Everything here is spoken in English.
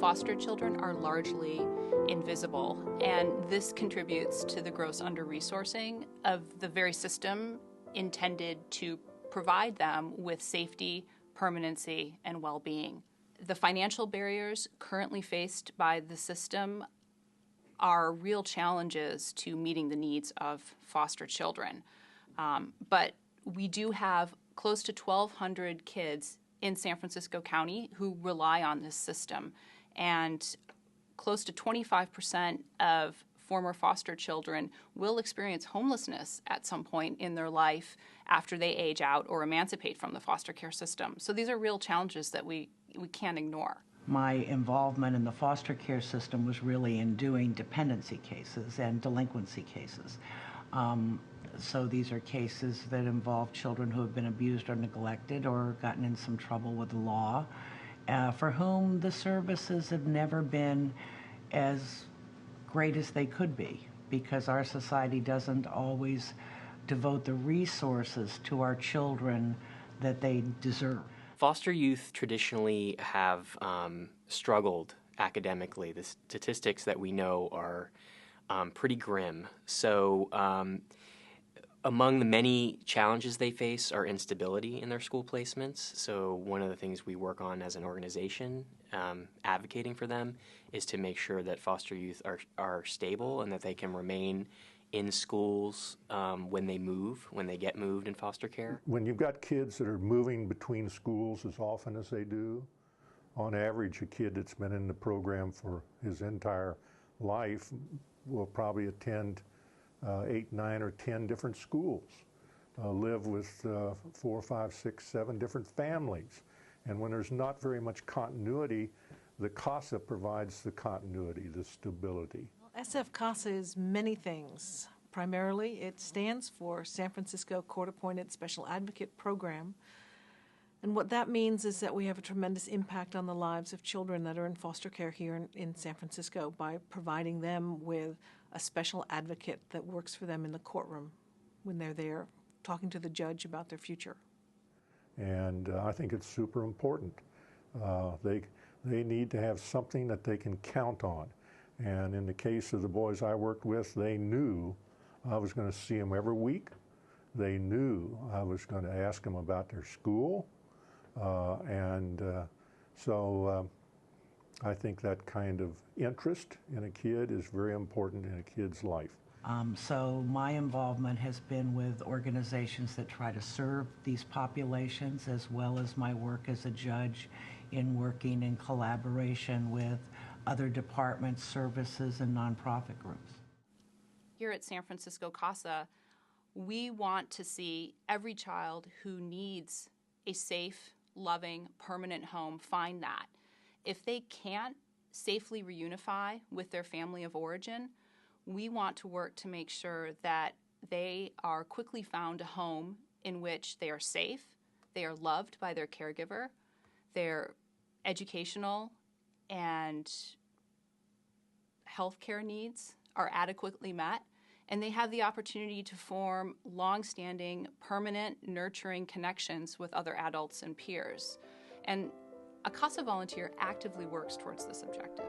Foster children are largely invisible, and this contributes to the gross under-resourcing of the very system intended to provide them with safety, permanency, and well-being. The financial barriers currently faced by the system are real challenges to meeting the needs of foster children. But we do have close to 1,200 kids in San Francisco County who rely on this system, and close to 25% of former foster children will experience homelessness at some point in their life after they age out or emancipate from the foster care system. So these are real challenges that we can't ignore. My involvement in the foster care system was really in doing dependency cases and delinquency cases. So these are cases that involve children who have been abused or neglected or gotten in some trouble with the law, for whom the services have never been as great as they could be, because our society doesn't always devote the resources to our children that they deserve. Foster youth traditionally have struggled academically. The statistics that we know are pretty grim. So among the many challenges they face are instability in their school placements. So one of the things we work on as an organization, advocating for them, is to make sure that foster youth are stable and that they can remain in schools when they get moved in foster care. When you've got kids that are moving between schools as often as they do, on average a kid that's been in the program for his entire life will probably attend 8, 9, or 10 different schools, live with 4, 5, 6, 7 different families. And when there's not very much continuity, the Casa provides the continuity, the stability. SF Casa is many things. Primarily, it stands for San Francisco Court-Appointed Special Advocate Program. And what that means is that we have a tremendous impact on the lives of children that are in foster care here in San Francisco by providing them with a special advocate that works for them in the courtroom when they're there talking to the judge about their future. And I think it's super important. They need to have something that they can count on. And in the case of the boys I worked with, they knew I was going to see them every week. They knew I was going to ask them about their school. So I think that kind of interest in a kid is very important in a kid's life. So my involvement has been with organizations that try to serve these populations, as well as my work as a judge in working in collaboration with other departments, services, and nonprofit groups. Here at San Francisco Casa, we want to see every child who needs a safe, loving, permanent home find that. If they can't safely reunify with their family of origin, we want to work to make sure that they are quickly found a home in which they are safe, they are loved by their caregiver, their educational and healthcare needs are adequately met, and they have the opportunity to form long-standing, permanent, nurturing connections with other adults and peers. And a Casa volunteer actively works towards this objective.